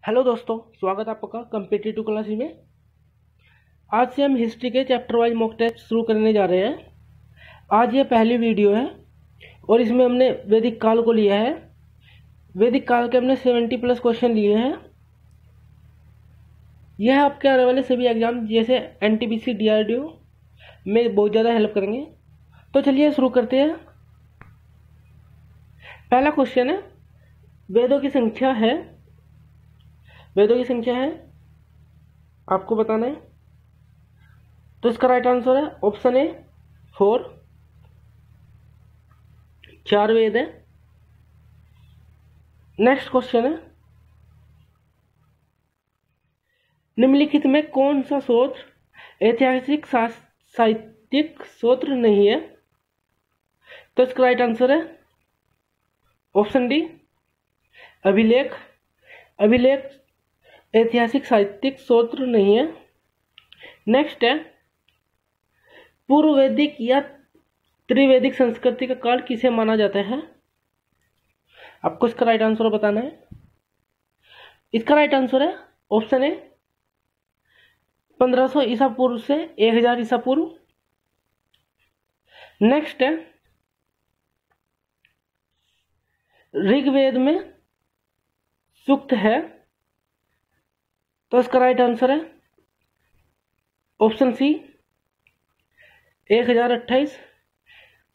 Hello दोस्तों, स्वागत है आपका कम्पिटिटिव क्लासेस में। आज से हम हिस्ट्री के चैप्टर वाइज मॉक टेस्ट शुरू करने जा रहे हैं। आज ये पहली वीडियो है और इसमें हमने वैदिक काल को लिया है। वैदिक काल के हमने 70+ क्वेश्चन लिए हैं। यह आपके आने वाले सभी एग्जाम जैसे NTPC DRDO में बहुत ज़्यादा हेल्प करेंगे। तो चलिए शुरू करते हैं। पहला क्वेश्चन है, वेदों की संख्या है आपको बताना है। तो इसका राइट आंसर है ऑप्शन ए 4, 4 वेद है। नेक्स्ट क्वेश्चन है, निम्नलिखित में कौन सा स्रोत ऐतिहासिक साहित्यिक स्रोत नहीं है? तो इसका राइट आंसर है ऑप्शन डी अभिलेख। अभिलेख ऐतिहासिक साहित्यिक स्रोत नहीं है। नेक्स्ट है, पूर्व वैदिक या त्रिवैदिक संस्कृति का काल किसे माना जाता है? आपको इसका राइट आंसर बताना है। इसका राइट आंसर है ऑप्शन ए 1500 ईसा पूर्व से 1000 ईसा पूर्व। नेक्स्ट है, ऋग्वेद में सूक्त है। तो इसका राइट आंसर है ऑप्शन सी 1028।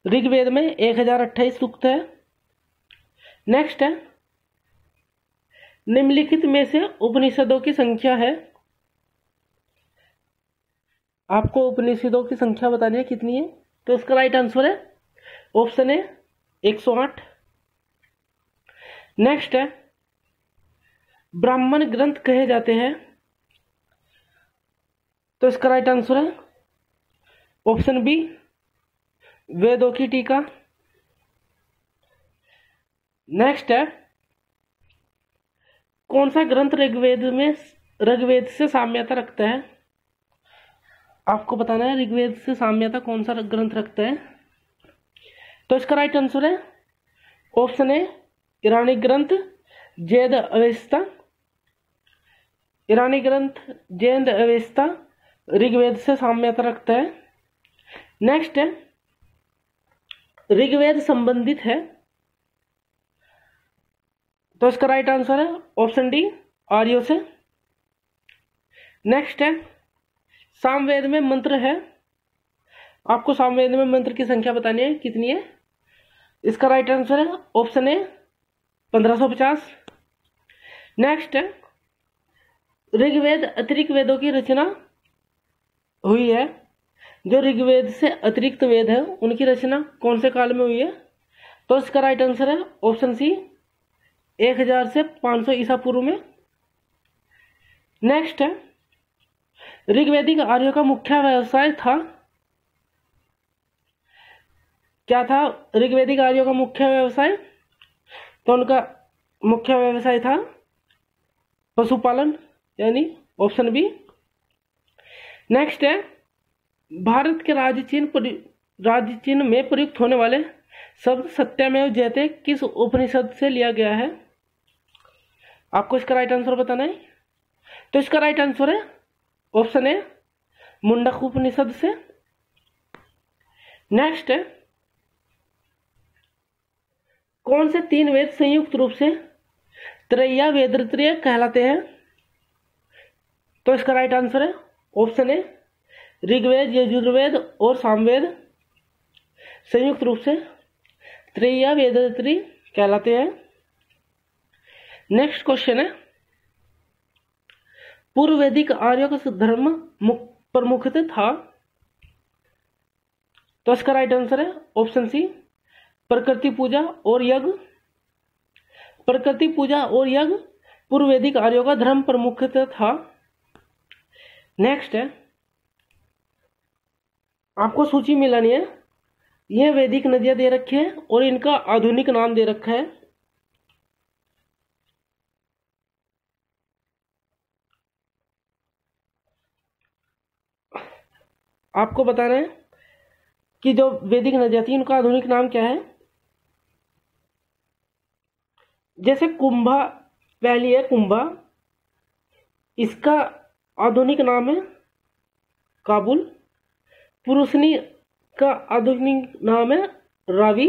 ऋग्वेद में 1028 सूक्त है। नेक्स्ट है, निम्नलिखित में से उपनिषदों की संख्या है। आपको उपनिषदों की संख्या बतानी है कितनी है। तो इसका राइट आंसर है ऑप्शन ए 108। नेक्स्ट है, ब्राह्मण ग्रंथ कहे जाते हैं। तो इसका राइट आंसर है ऑप्शन बी वेदों की टीका। नेक्स्ट है, कौन सा ग्रंथ ऋग्वेद से साम्यता रखता है? आपको बताना है ऋग्वेद से साम्यता कौन सा ग्रंथ रखता है। तो इसका राइट आंसर है ऑप्शन ए ईरानी ग्रंथ जैद अवेस्ता। ईरानी ग्रंथ जैद अवेस्ता ऋग्वेद से साम्यता रखता है। नेक्स्ट है, ऋग्वेद संबंधित है। तो इसका राइट आंसर है ऑप्शन डी आर्यों से। नेक्स्ट है, सामवेद में मंत्र है। आपको सामवेद में मंत्र की संख्या बतानी है कितनी है। इसका राइट आंसर है ऑप्शन ए 1550। नेक्स्ट है, ऋग्वेद अतिरिक्त वेदों की रचना हुई है। जो ऋग्वेद से अतिरिक्त वेद है उनकी रचना कौन से काल में हुई है? तो इसका राइट आंसर है ऑप्शन सी 1000 से 500 ईसा पूर्व में। नेक्स्ट है, ऋग्वेदिक आर्यों का मुख्य व्यवसाय था। क्या था ऋग्वेदिक आर्यों का मुख्य व्यवसाय? तो उनका मुख्य व्यवसाय था पशुपालन, यानी ऑप्शन बी। नेक्स्ट है, भारत के राज्य चिन्ह में प्रयुक्त होने वाले शब्द सत्यमेव जयते किस उपनिषद से लिया गया है? आपको इसका राइट आंसर बताना है। तो इसका राइट आंसर है ऑप्शन ए मुंडक उपनिषद से। नेक्स्ट है, कौन से 3 वेद संयुक्त रूप से त्रैया वेदत्रय कहलाते हैं? तो इसका राइट आंसर है ऑप्शन ए ऋग्वेद, यजुर्वेद और सामवेद संयुक्त रूप से त्रैया वेदत्रय कहलाते हैं। नेक्स्ट क्वेश्चन है, पूर्व वैदिक आर्यों का धर्म प्रमुखता था। तो इसका राइट आंसर है ऑप्शन सी प्रकृति पूजा और यज्ञ। प्रकृति पूजा और यज्ञ पूर्व वैदिक आर्यों का धर्म प्रमुखता था। नेक्स्ट है, आपको सूची मिलानी है। यह वैदिक नदियां दे रखी है और इनका आधुनिक नाम दे रखा है। आपको बताना है कि जो वैदिक नदियां थी उनका आधुनिक नाम क्या है। जैसे कुंभा पहली है कुंभा, इसका आधुनिक नाम है काबुल। पुरुषनी का आधुनिक नाम है रावी।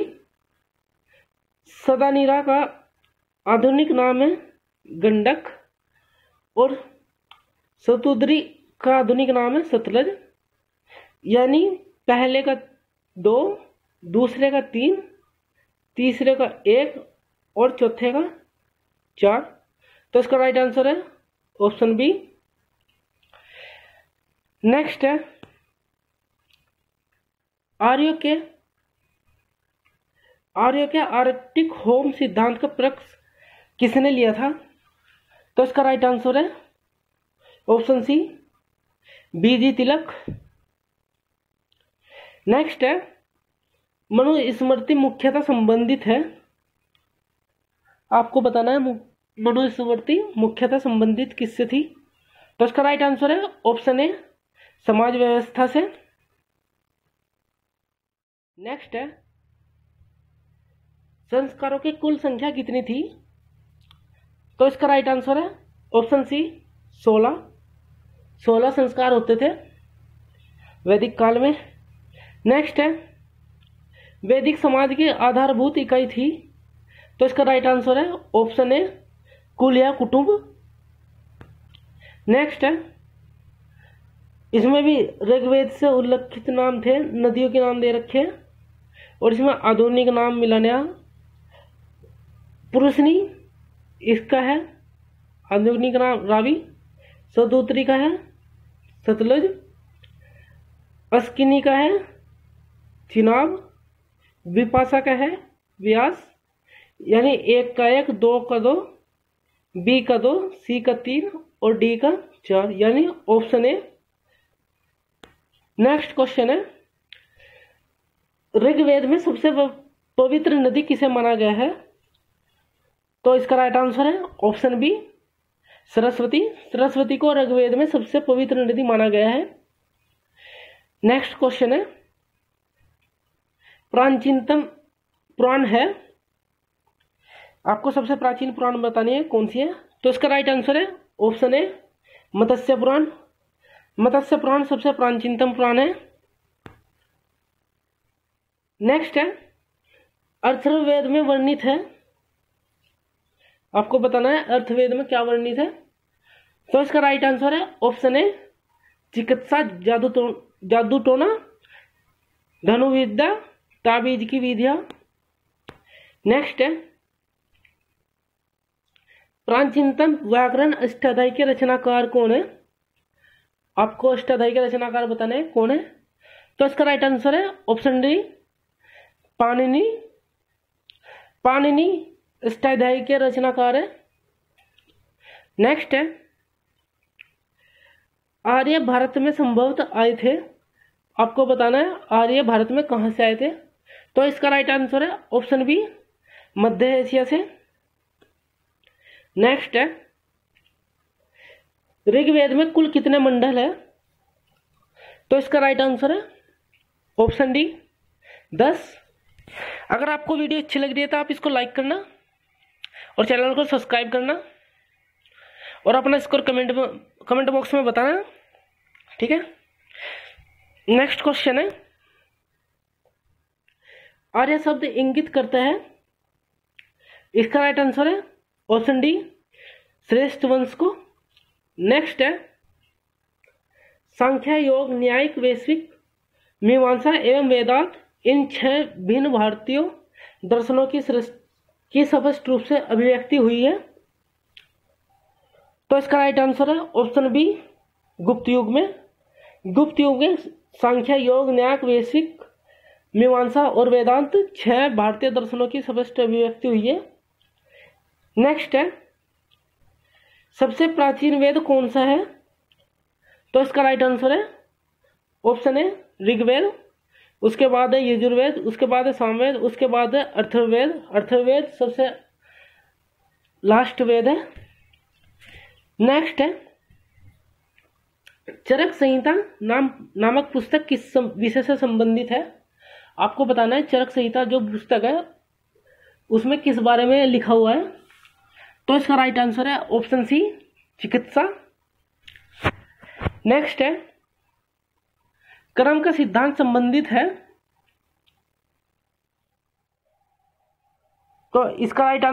सदानीरा का आधुनिक नाम है गंडक। और सतुद्री का आधुनिक नाम है सतलज। यानी पहले का 2, दूसरे का 3, तीसरे का 1 और चौथे का 4। तो इसका राइट आंसर है ऑप्शन बी। नेक्स्ट है आर्यों के आर्कटिक होम सिद्धांत का प्रकाश किसने लिया था? तो इसका राइट आंसर है ऑप्शन सी, बीजी तिलक। नेक्स्ट है मनुस्मृति मुख्यतः संबंधित है, आपको बताना है मनुस्मृति मुख्यतः संबंधित किससे थी? तो इसका राइट आंसर है ऑप्शन ए, समाज व्यवस्था से। नेक्स्ट है संस्कारों की कुल संख्या कितनी थी? तो इसका राइट आंसर है ऑप्शन सी, 16 संस्कार होते थे वैदिक काल में। नेक्स्ट है वैदिक समाज की आधारभूत इकाई थी? तो इसका राइट आंसर है ऑप्शन ए, कुल या कुटुंब। नेक्स्ट है इसमें भी ऋग्वेद से उल्लेखित नाम थे, नदियों के नाम दे रखे हैं और इसमें आधुनिक नाम मिलाना। पुरुषनी इसका है आधुनिक नाम रावी। सदूत्री का है सतलज। अस्किनी का है चिनाब। विपाशा का है व्यास। यानी 1 का 1, 2 का 2, बी का 2, सी का 3 और डी का 4, यानी ऑप्शन ए। नेक्स्ट क्वेश्चन है ऋग्वेद में सबसे पवित्र नदी किसे माना गया है? तो इसका राइट आंसर है ऑप्शन बी, सरस्वती। सरस्वती को ऋग्वेद में सबसे पवित्र नदी माना गया है। नेक्स्ट क्वेश्चन है प्राचीनतम पुराण है, आपको सबसे प्राचीन पुराण बतानी है कौन सी है? तो इसका राइट आंसर है ऑप्शन ए, मत्स्य पुराण। मत्स्य पुराण सबसे प्राचीनतम पुराण है। नेक्स्ट है अथर्ववेद में वर्णित है, आपको बताना है अथर्ववेद में क्या वर्णित है। तो इसका राइट आंसर है ऑप्शन ए, चिकित्सा, जादू टोना, धनुर्विद्या, ताबीज की विधियां। नेक्स्ट है प्राचीनतम व्याकरण अष्टाध्यायी के रचनाकार कौन है? आपको अष्टाध्यायी के रचनाकार बताने हैं कौन है। तो इसका राइट आंसर है ऑप्शन डी, पाणिनि। पाणिनि अष्टाध्यायी के रचनाकार है। नेक्स्ट है आर्य भारत में संभवतः आए थे, आपको बताना है आर्य भारत में कहां से आए थे। तो इसका राइट आंसर है ऑप्शन बी, मध्य एशिया से। नेक्स्ट है ऋग्वेद में कुल कितने मंडल है? तो इसका राइट आंसर है ऑप्शन डी, 10। अगर आपको वीडियो अच्छी लग रही है तो आप इसको लाइक करना और चैनल को सब्सक्राइब करना और अपना स्कोर कमेंट बॉक्स में बताना, ठीक है। नेक्स्ट क्वेश्चन है आर्य शब्द इंगित करता है, इसका राइट आंसर है ऑप्शन डी, श्रेष्ठ वंश को। नेक्स्ट है सांख्य, योग, न्यायिक, वैश्विक, मीमांसा एवं वेदांत, इन 6 भिन्न भारतीय दर्शनों की स्पष्ट रूप से अभिव्यक्ति हुई है। तो इसका राइट आंसर है ऑप्शन बी, गुप्त युग में। गुप्त युग में सांख्य, योग, न्याय, वैश्विक, मीमांसा और वेदांत 6 भारतीय दर्शनों की स्पष्ट अभिव्यक्ति हुई है। नेक्स्ट है सबसे प्राचीन वेद कौन सा है? तो इसका राइट आंसर है ऑप्शन ए, ऋग्वेद। उसके बाद है यजुर्वेद, उसके बाद है सामवेद, उसके बाद है अथर्ववेद। अथर्ववेद सबसे लास्ट वेद है। नेक्स्ट है चरक संहिता नामक पुस्तक किस विषय से संबंधित है? आपको बताना है चरक संहिता जो पुस्तक है उसमें किस बारे में लिखा हुआ है। तो इसका राइट आंसर है ऑप्शन सी, चिकित्सा। नेक्स्ट है क्रम का सिद्धांत संबंधित है, तो इसका राइट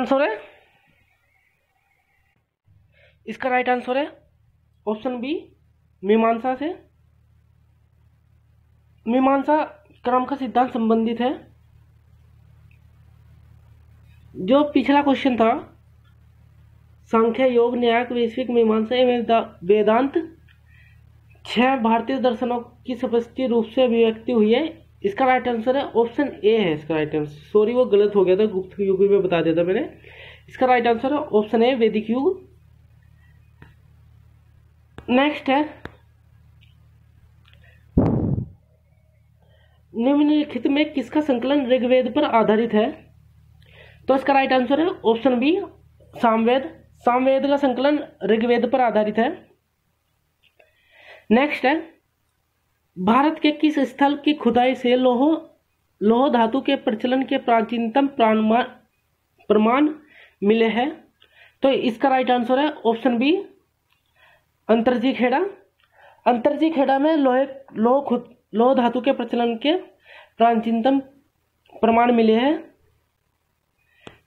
आंसर है ऑप्शन बी मीमांसा से। मीमांसा क्रम का सिद्धांत संबंधित है। जो पिछला क्वेश्चन था सांख्य, योग, न्याय, वैश्विक, मीमांसा एवं वेदांत 6 भारतीय दर्शनों की स्पष्ट रूप से अभिव्यक्ति हुई है, इसका राइट आंसर है ऑप्शन ए है इसका राइट आंसर। सॉरी वो गलत हो गया था, गुप्त युग में बता दिया था मैंने। इसका राइट आंसर है ऑप्शन ए वैदिक युग। नेक्स्ट है निम्नलिखित में किसका संकलन ऋग्वेद पर आधारित है, तो इसका राइट आंसर है ऑप्शन बी सामवेद। सामवेद का संकलन ऋग्वेद पर आधारित है। नेक्स्ट है भारत के किस स्थल की खुदाई से लौह धातु के प्रचलन के प्राचीनतम प्रमाण मिले हैं, तो इसका राइट आंसर है ऑप्शन बी अंतरजी खेड़ा। अंतरजी खेड़ा में लौह धातु के प्रचलन के प्राचीनतम प्रमाण मिले हैं।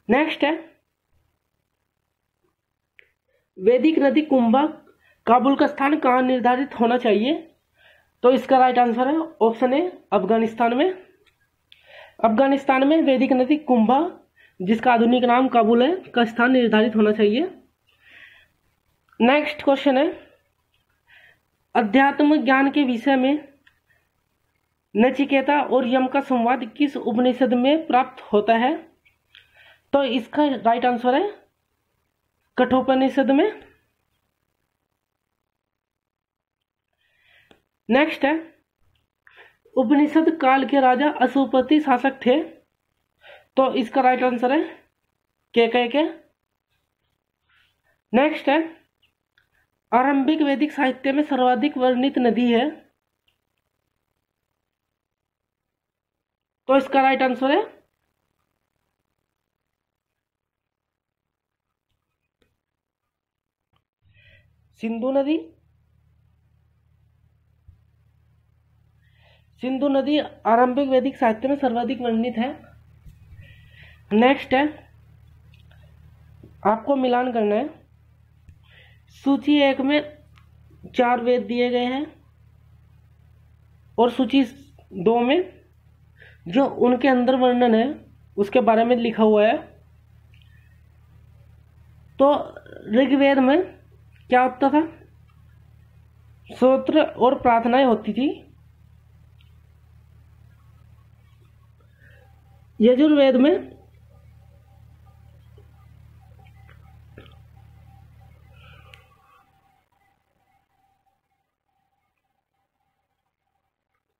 नेक्स्ट है वैदिक नदी कुंभा काबुल का स्थान कहाँ निर्धारित होना चाहिए, तो इसका राइट आंसर है ऑप्शन ए अफगानिस्तान में। अफगानिस्तान में वैदिक नदी कुंभा, जिसका आधुनिक नाम काबुल है, का स्थान निर्धारित होना चाहिए। नेक्स्ट क्वेश्चन है अध्यात्म ज्ञान के विषय में नचिकेता और यम का संवाद किस उपनिषद में प्राप्त होता है, तो इसका राइट आंसर है कठोपनिषद में। नेक्स्ट है उपनिषद काल के राजा अशुपति शासक थे, तो इसका राइट आंसर है के। नेक्स्ट है आरंभिक वैदिक साहित्य में सर्वाधिक वर्णित नदी है, तो इसका राइट आंसर है सिंधु नदी। सिंधु नदी आरंभिक वैदिक साहित्य में सर्वाधिक वर्णित है। नेक्स्ट है आपको मिलान करना है। सूची 1 में 4 वेद दिए गए हैं और सूची 2 में जो उनके अंदर वर्णन है उसके बारे में लिखा हुआ है। तो ऋग्वेद में क्या होता था, स्तोत्र और प्रार्थनाएं होती थी। यजुर्वेद में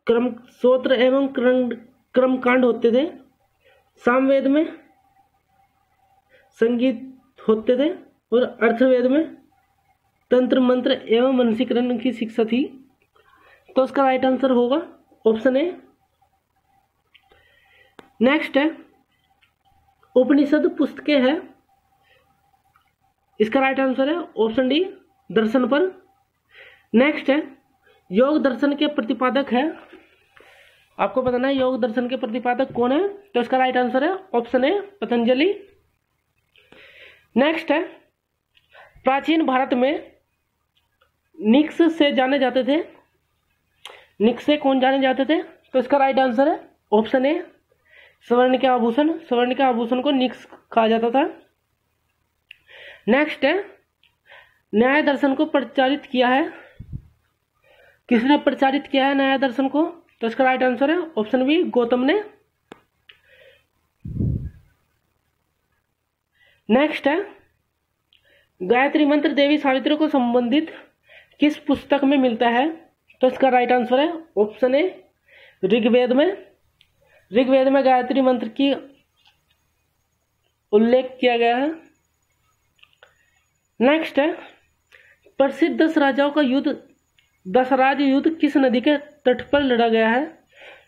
क्रम स्तोत्र एवं क्रमकांड होते थे। सामवेद में संगीत होते थे और अर्थवेद में तंत्र मंत्र एवं मनसीकरण की शिक्षा थी, तो उसका राइट आंसर होगा ऑप्शन ए। नेक्स्ट है उपनिषद पुस्तकें है, इसका राइट आंसर है ऑप्शन डी दर्शन पर। नेक्स्ट है योग दर्शन के प्रतिपादक है, आपको बताना है योग दर्शन के प्रतिपादक कौन है, तो इसका राइट आंसर है ऑप्शन ए पतंजलि। नेक्स्ट है प्राचीन भारत में निक्स से जाने जाते थे, निक्स से कौन जाने जाते थे, तो इसका राइट आंसर है ऑप्शन ए स्वर्ण के आभूषण। स्वर्ण के आभूषण को निक्स कहा जाता था। नेक्स्ट है न्याय दर्शन को प्रचारित किया है, किसने प्रचारित किया है न्याय दर्शन को, तो इसका राइट आंसर है ऑप्शन बी गौतम ने। नेक्स्ट है गायत्री मंत्र देवी सावित्री को संबंधित किस पुस्तक में मिलता है, तो इसका राइट आंसर है ऑप्शन ए ऋग्वेद में। ऋग्वेद में गायत्री मंत्र की उल्लेख किया गया है। नेक्स्ट है प्रसिद्ध 10 राजाओं का युद्ध दशराज युद्ध किस नदी के तट पर लड़ा गया है,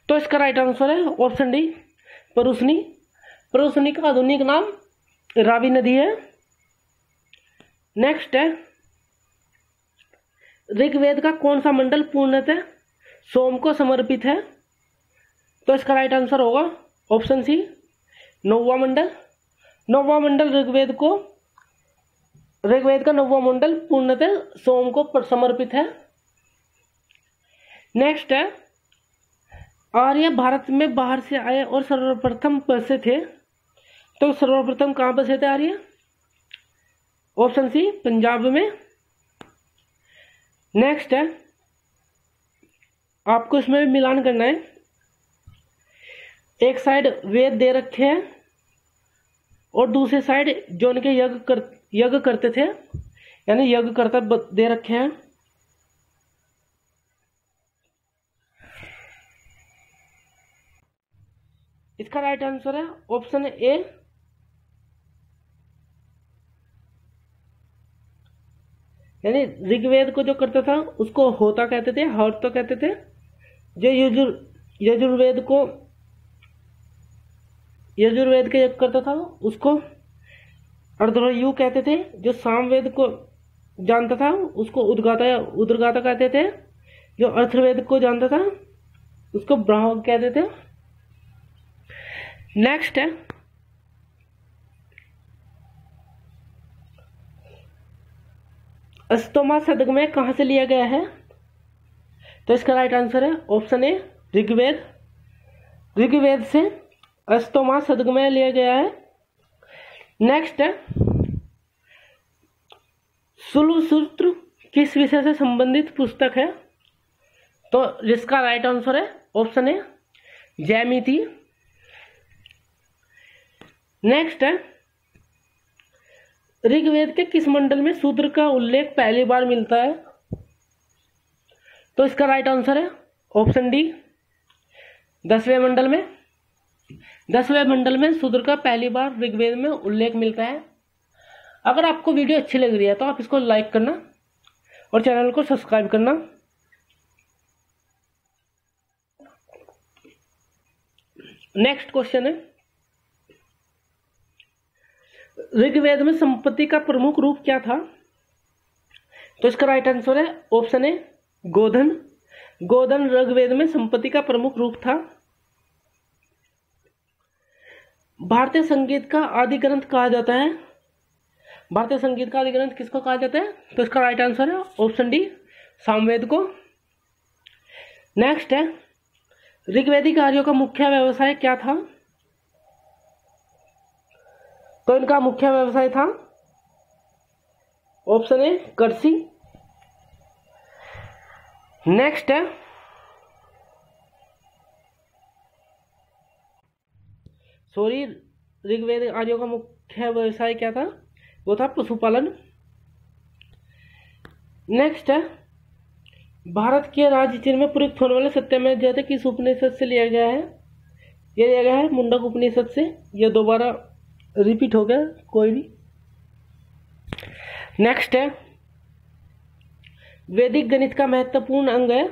तो इसका राइट आंसर है ऑप्शन डी परुशनी। परुशनी का आधुनिक नाम रावी नदी है। नेक्स्ट है ऋग्वेद का कौन सा मंडल पूर्णतः सोम को समर्पित है? तो इसका राइट आंसर होगा ऑप्शन सी, 9वां मंडल। 9वां मंडल ऋग्वेद का 9वां मंडल पूर्णतः सोम को समर्पित है। नेक्स्ट है, आर्य भारत में बाहर से आए और सर्वप्रथम बसे थे। तो सर्वप्रथम कहाँ बसे थे आर्य? ऑप्शन सी, पंजाब में। नेक्स्ट है, आपको इसमें भी मिलान करना है। एक साइड वेद दे रखे हैं और दूसरी साइड जो उनके यज्ञ करते थे, यानी यज्ञ करता दे रखे हैं। इसका राइट आंसर है ऑप्शन ए, यानी ऋग्वेद को जो करता था उसको होता कहते थे, हर्ता कहते थे। जो यजुर्वेद के यज्ञ करता था उसको अर्धयु कहते थे। जो सामवेद को जानता था उसको उद्गाता कहते थे। जो अथर्ववेद को जानता था उसको ब्राह्मण कहते थे। नेक्स्ट है, अस्तोमा सदगमय कहां से लिया गया है? तो इसका राइट आंसर है ऑप्शन ए, ऋग्वेद। ऋग्वेद से अस्तोमा सदगमय लिया गया है। नेक्स्ट है, सूत्र किस विषय से संबंधित पुस्तक है? तो जिसका राइट आंसर है ऑप्शन ए, ज्यामिति। नेक्स्ट है, ऋग्वेद के किस मंडल में शूद्र का उल्लेख पहली बार मिलता है? तो इसका राइट आंसर है ऑप्शन डी, 10वें मंडल में। 10वें मंडल में शूद्र का पहली बार ऋग्वेद में उल्लेख मिलता है। अगर आपको वीडियो अच्छी लग रही है तो आप इसको लाइक करना और चैनल को सब्सक्राइब करना। नेक्स्ट क्वेश्चन है, ऋग्वेद में संपत्ति का प्रमुख रूप क्या था? तो इसका राइट आंसर है ऑप्शन ए, गोधन। गोधन ऋग्वेद में संपत्ति का प्रमुख रूप था। भारतीय संगीत का आदि ग्रंथ कहा जाता है। भारतीय संगीत का आदि ग्रंथ किसको कहा जाता है? तो इसका राइट आंसर है ऑप्शन डी, सामवेद को। नेक्स्ट है, ऋग्वेदिक आर्यों का मुख्य व्यवसाय क्या था? तो इनका मुख्य व्यवसाय था ऑप्शन ए, कृषि। नेक्स्ट है, ऋग्वेद आर्यों का मुख्य व्यवसाय क्या था? वो था पशुपालन। नेक्स्ट है, भारत के राज्य चिन्ह में प्रयुक्त होने वाले सत्यमेव जयते किस उपनिषद से लिया गया है? ये लिया गया है मुंडक उपनिषद से। ये दोबारा रिपीट हो गया, कोई नहीं। नेक्स्ट है, वैदिक गणित का महत्वपूर्ण अंग है।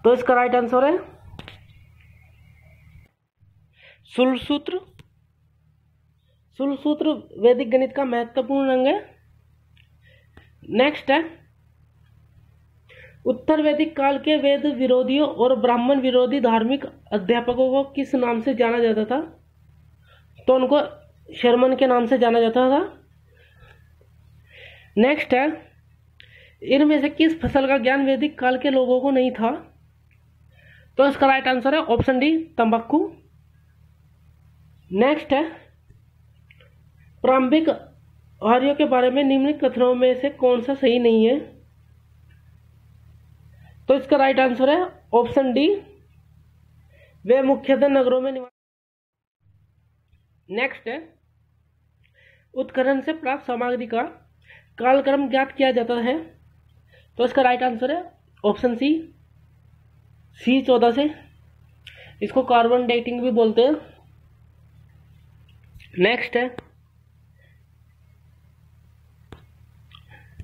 तो इसका राइट आंसर है सूत्र। सूत्र वैदिक गणित का महत्वपूर्ण अंग है। नेक्स्ट है, उत्तर वैदिक काल के वेद विरोधियों और ब्राह्मण विरोधी धार्मिक अध्यापकों को किस नाम से जाना जाता था? तो उनको शर्मन के नाम से जाना जाता था। नेक्स्ट है, इनमें से किस फसल का ज्ञान वैदिक काल के लोगों को नहीं था? तो इसका राइट आंसर है ऑप्शन डी, तंबाकू। नेक्स्ट है, प्रारंभिक आर्यों के बारे में निम्नलिखित कथनों में से कौन सा सही नहीं है? तो इसका राइट आंसर है ऑप्शन डी, वे मुख्यतः नगरों में निवास। नेक्स्ट है, उत्खनन से प्राप्त सामग्री का कालक्रम ज्ञात किया जाता है। तो इसका राइट आंसर है ऑप्शन सी, C14 से। इसको कार्बन डेटिंग भी बोलते हैं। नेक्स्ट है,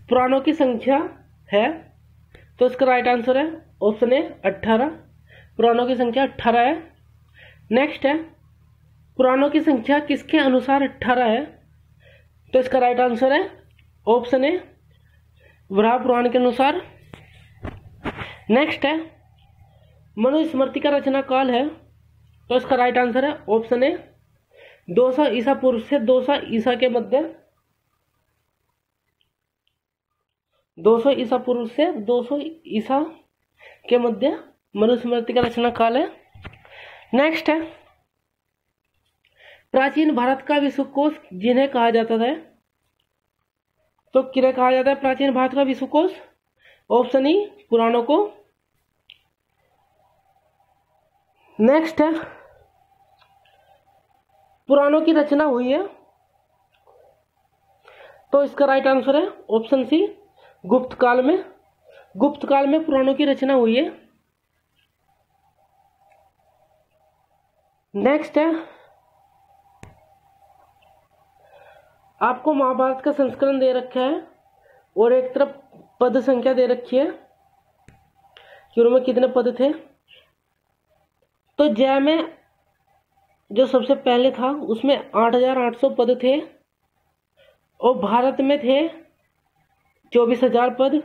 पुराणों की संख्या है। तो इसका राइट आंसर है ऑप्शन ए, 18। पुराणों की संख्या 18 है। नेक्स्ट है, पुराणों की संख्या किसके अनुसार 18 है? तो इसका राइट आंसर है ऑप्शन ए वराह पुराण के अनुसार। नेक्स्ट है मनुस्मृति का रचना काल है, तो इसका राइट आंसर है ऑप्शन ए 200 ईसा पूर्व से 200 ईसा के मध्य। 200 ईसा पूर्व से 200 ईसा के मध्य मनुस्मृति का रचना काल है। नेक्स्ट है प्राचीन भारत का विश्वकोश जिन्हें कहा जाता है, तो किन्हें कहा जाता है प्राचीन भारत का विश्वकोश? ऑप्शन ई पुराणों को। नेक्स्ट है पुराणों की रचना हुई है, तो इसका राइट आंसर है ऑप्शन सी गुप्त काल में। गुप्त काल में पुराणों की रचना हुई है। नेक्स्ट है आपको महाभारत का संस्करण दे रखा है और एक तरफ पद संख्या दे रखी है कि उनमें कितने पद थे। तो जय में जो सबसे पहले था उसमें 8,800 पद थे और भारत में थे 24,000 पद,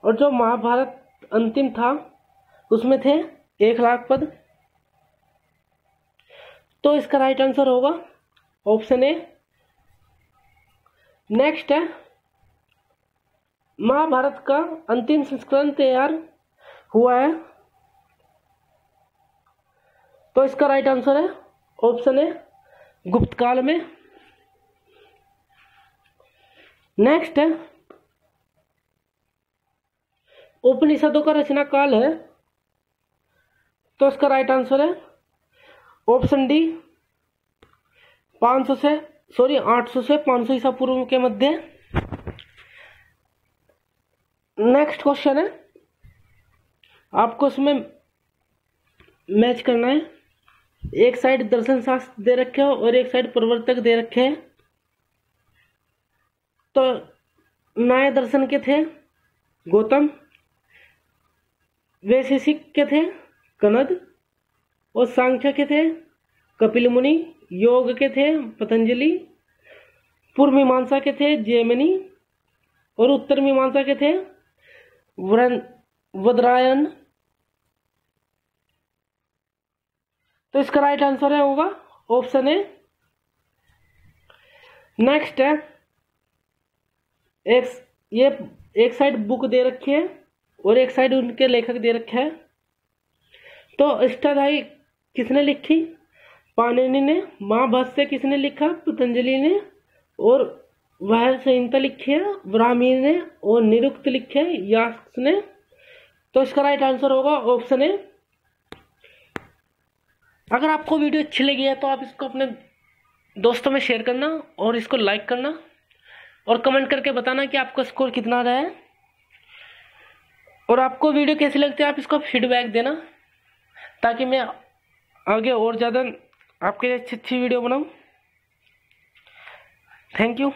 और जो महाभारत अंतिम था उसमें थे 1,00,000 पद। तो इसका राइट आंसर होगा ऑप्शन ए। नेक्स्ट है महाभारत का अंतिम संस्करण तैयार हुआ है, तो इसका राइट आंसर है ऑप्शन ए गुप्त काल में। नेक्स्ट है उपनिषदों का रचना काल है, तो इसका राइट आंसर है ऑप्शन डी 800 से 500 ईसा पूर्व के मध्य। नेक्स्ट क्वेश्चन है आपको इसमें मैच करना है। एक साइड दर्शन शास्त्र दे रखे हो और एक साइड प्रवर्तक दे रखे हैं। तो न्याय दर्शन के थे गौतम, वैशेषिक के थे कनद, और सांख्य के थे कपिल मुनि, योग के थे पतंजलि, पूर्व मीमांसा के थे जैमिनी, और उत्तर मीमांसा के थे वदरायन। तो इसका राइट आंसर है होगा ऑप्शन ए। नेक्स्ट है एक साइड बुक दे रखी है और एक साइड उनके लेखक दे रखे हैं। तो अष्टाध्यायी किसने लिखी? पाणिनि ने। महाभाष्य किसने लिखा? पतंजलि ने। और वह संहिता लिखी है ब्राह्मी ने, और निरुक्त लिखे यास्क ने। तो इसका राइट आंसर होगा ऑप्शन ए। अगर आपको वीडियो अच्छी लगी है तो आप इसको अपने दोस्तों में शेयर करना और इसको लाइक करना और कमेंट करके बताना कि आपका स्कोर कितना रहा है, और आपको वीडियो कैसी लगती है आप इसको फीडबैक देना, ताकि मैं आगे और ज़्यादा आपके अच्छी वीडियो बनाऊं। Thank you.